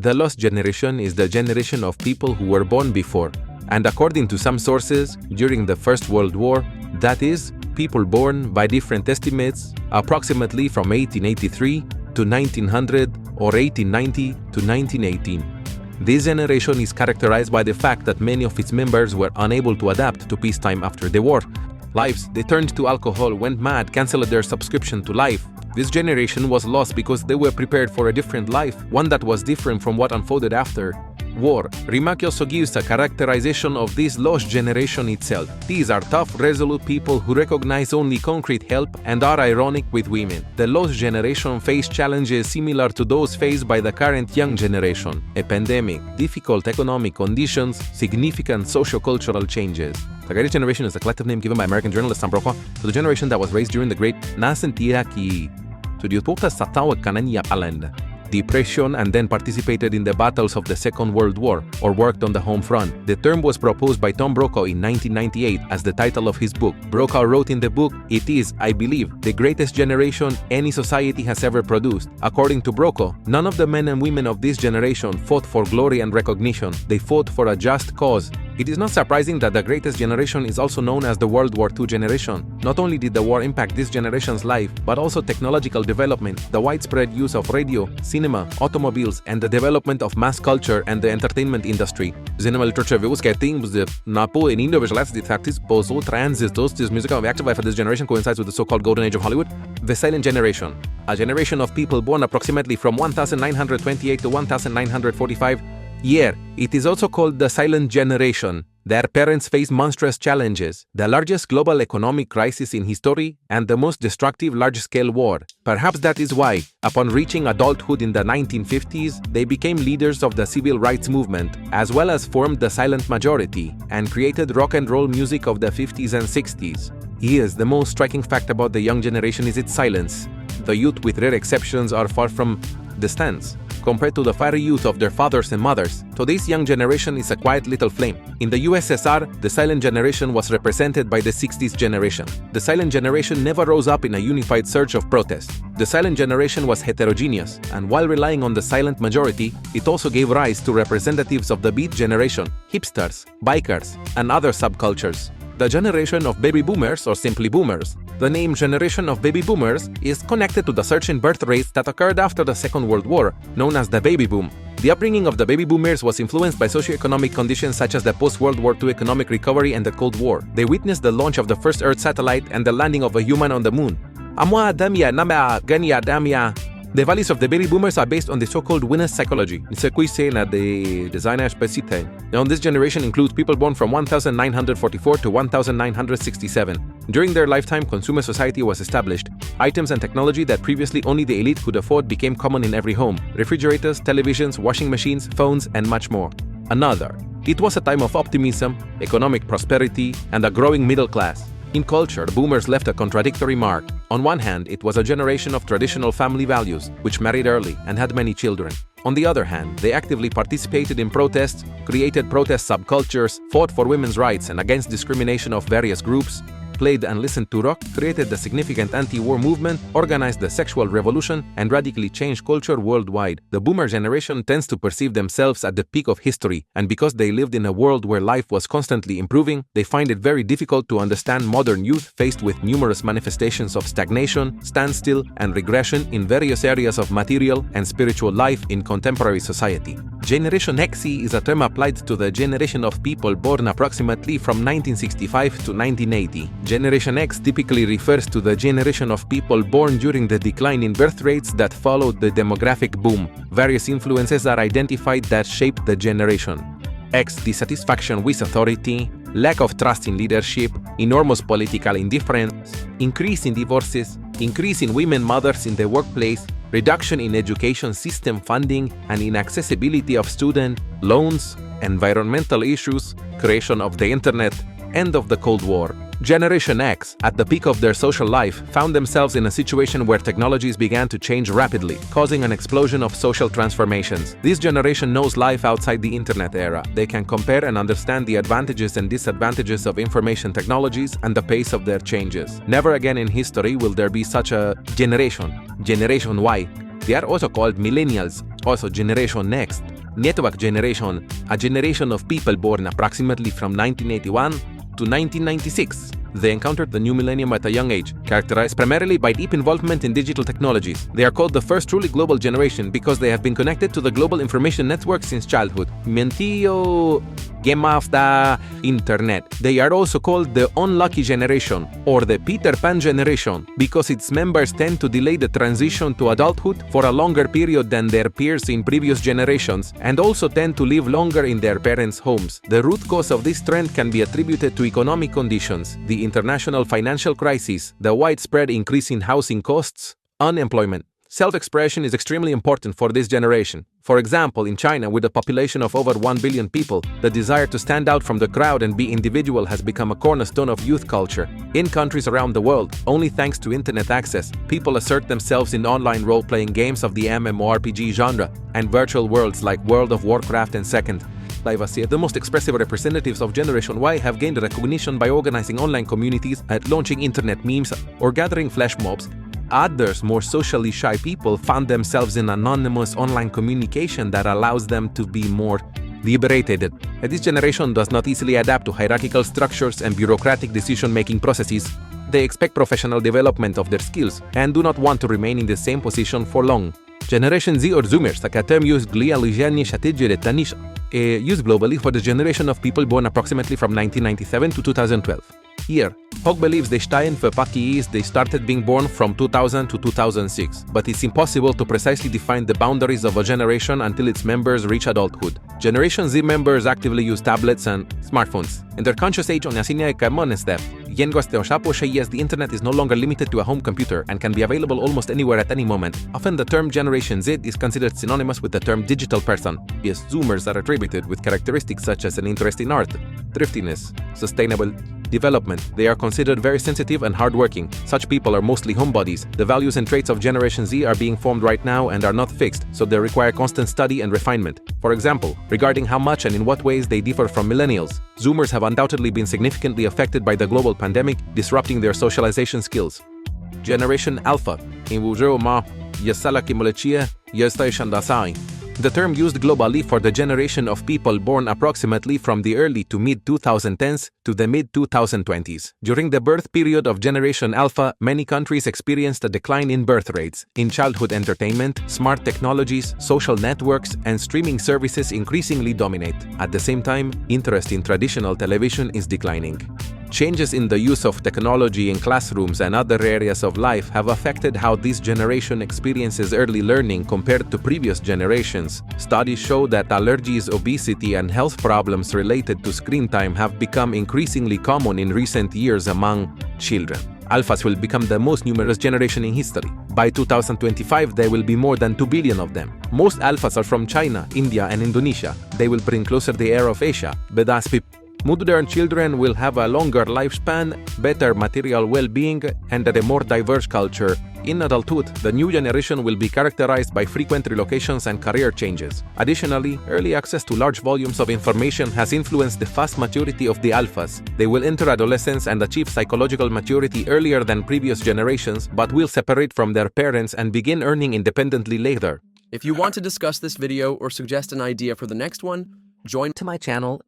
The lost generation is the generation of people who were born before, and according to some sources, during the First World War, that is, people born, by different estimates, approximately from 1883 to 1900 or 1890 to 1918. This generation is characterized by the fact that many of its members were unable to adapt to peacetime after the war. Lives, they turned to alcohol, went mad, cancelled their subscription to life. This generation was lost because they were prepared for a different life, one that was different from what unfolded after war. Rimaki also gives a characterization of this lost generation itself. These are tough, resolute people who recognize only concrete help and are ironic with women. The lost generation faced challenges similar to those faced by the current young generation: a pandemic, difficult economic conditions, significant socio-cultural changes. The Greatest Generation is a collective name given by American journalist Sam Brokaw to the generation that was raised during the Great Depression and then participated in the battles of the Second World War or worked on the home front. The term was proposed by Tom Brokaw in 1998 as the title of his book. Brokaw wrote in the book, "It is, I believe, the greatest generation any society has ever produced." According to Brokaw, none of the men and women of this generation fought for glory and recognition. They fought for a just cause. It is not surprising that the greatest generation is also known as the World War II generation. Not only did the war impact this generation's life, but also technological development, the widespread use of radio, cinema, automobiles, and the development of mass culture and the entertainment industry. Cinema literature views themes the Napo in Indo visualized the tactics, posal, transistors, this musical reactive life of this generation coincides with the so-called golden age of Hollywood. The silent generation, a generation of people born approximately from 1928 to 1945. It is also called the silent generation. Their parents faced monstrous challenges, the largest global economic crisis in history, and the most destructive large-scale war. Perhaps that is why, upon reaching adulthood in the 1950s, they became leaders of the civil rights movement, as well as formed the silent majority, and created rock and roll music of the 50s and 60s. Yes, the most striking fact about the young generation is its silence. The youth, with rare exceptions, are far from the stands. Compared to the fiery youth of their fathers and mothers, today's young generation is a quiet little flame. In the USSR, the silent generation was represented by the 60s generation. The silent generation never rose up in a unified surge of protest. The silent generation was heterogeneous, and while relying on the silent majority, it also gave rise to representatives of the beat generation, hipsters, bikers, and other subcultures. The generation of baby boomers, or simply boomers. The name generation of baby boomers is connected to the surge in birth rates that occurred after the Second World War, known as the baby boom. The upbringing of the baby boomers was influenced by socioeconomic conditions such as the post-World War II economic recovery and the Cold War. They witnessed the launch of the first Earth satellite and the landing of a human on the moon. The values of the baby boomers are based on the so-called winner's psychology. Now, this generation includes people born from 1944 to 1967. During their lifetime, consumer society was established. Items and technology that previously only the elite could afford became common in every home. Refrigerators, televisions, washing machines, phones, and much more. It was a time of optimism, economic prosperity, and a growing middle class. In culture, boomers left a contradictory mark. On one hand, it was a generation of traditional family values, which married early and had many children. On the other hand, they actively participated in protests, created protest subcultures, fought for women's rights and against discrimination of various groups, played and listened to rock, created the significant anti-war movement, organized the sexual revolution, and radically changed culture worldwide. The boomer generation tends to perceive themselves at the peak of history, and because they lived in a world where life was constantly improving, they find it very difficult to understand modern youth faced with numerous manifestations of stagnation, standstill, and regression in various areas of material and spiritual life in contemporary society. Generation X is a term applied to the generation of people born approximately from 1965 to 1980. Generation X typically refers to the generation of people born during the decline in birth rates that followed the demographic boom. Various influences are identified that shaped the generation X: dissatisfaction with authority, lack of trust in leadership, enormous political indifference, increase in divorces, increase in women mothers in the workplace, reduction in education system funding and inaccessibility of student loans, environmental issues, creation of the internet, end of the Cold War. Generation X, at the peak of their social life, found themselves in a situation where technologies began to change rapidly, causing an explosion of social transformations. This generation knows life outside the internet era. They can compare and understand the advantages and disadvantages of information technologies and the pace of their changes. Never again in history will there be such a generation, Generation Y, They are also called millennials, also Generation Next. Network generation, a generation of people born approximately from 1981 to 1996. They encountered the new millennium at a young age, characterized primarily by deep involvement in digital technologies. They are called the first truly global generation because they have been connected to the global information network since childhood. Mentio game of the internet. They are also called the unlucky generation or the Peter Pan generation because its members tend to delay the transition to adulthood for a longer period than their peers in previous generations and also tend to live longer in their parents' homes. The root cause of this trend can be attributed to economic conditions, the international financial crisis, the widespread increase in housing costs, unemployment. Self-expression is extremely important for this generation. For example, in China, with a population of over 1 billion people, the desire to stand out from the crowd and be individual has become a cornerstone of youth culture. In countries around the world, only thanks to internet access, people assert themselves in online role-playing games of the MMORPG genre and virtual worlds like World of Warcraft and Second Life. The most expressive representatives of Generation Y have gained recognition by organizing online communities, at launching internet memes, or gathering flash mobs. Others, more socially shy people, found themselves in anonymous online communication that allows them to be more liberated. This generation does not easily adapt to hierarchical structures and bureaucratic decision-making processes. They expect professional development of their skills and do not want to remain in the same position for long. Generation Z or Zoomers, a term used used globally for the generation of people born approximately from 1997 to 2012. Here, Hogg believes they started being born from 2000 to 2006, but it's impossible to precisely define the boundaries of a generation until its members reach adulthood. Generation Z members actively use tablets and smartphones. In their conscious age on Yasinia Kamonestef, the internet is no longer limited to a home computer and can be available almost anywhere at any moment. Often the term Generation Z is considered synonymous with the term digital person. Yes, Zoomers are attributed with characteristics such as an interest in art, thriftiness, sustainable development. They are considered very sensitive and hardworking. Such people are mostly homebodies. The values and traits of Generation Z are being formed right now and are not fixed, so they require constant study and refinement. For example, regarding how much and in what ways they differ from millennials, Zoomers have undoubtedly been significantly affected by the global pandemic, disrupting their socialization skills. Generation Alpha. The term used globally for the generation of people born approximately from the early to mid-2010s to the mid-2020s. During the birth period of Generation Alpha, many countries experienced a decline in birth rates. In childhood entertainment, smart technologies, social networks, and streaming services increasingly dominate. At the same time, interest in traditional television is declining. Changes in the use of technology in classrooms and other areas of life have affected how this generation experiences early learning compared to previous generations. Studies show that allergies, obesity, and health problems related to screen time have become increasingly common in recent years among children. Alphas will become the most numerous generation in history. By 2025, there will be more than 2 billion of them. Most alphas are from China, India, and Indonesia. They will bring closer the era of Asia, but as modern children will have a longer lifespan, better material well-being, and a more diverse culture. In adulthood, the new generation will be characterized by frequent relocations and career changes. Additionally, early access to large volumes of information has influenced the fast maturity of the alphas. They will enter adolescence and achieve psychological maturity earlier than previous generations, but will separate from their parents and begin earning independently later. If you want to discuss this video or suggest an idea for the next one, join to my channel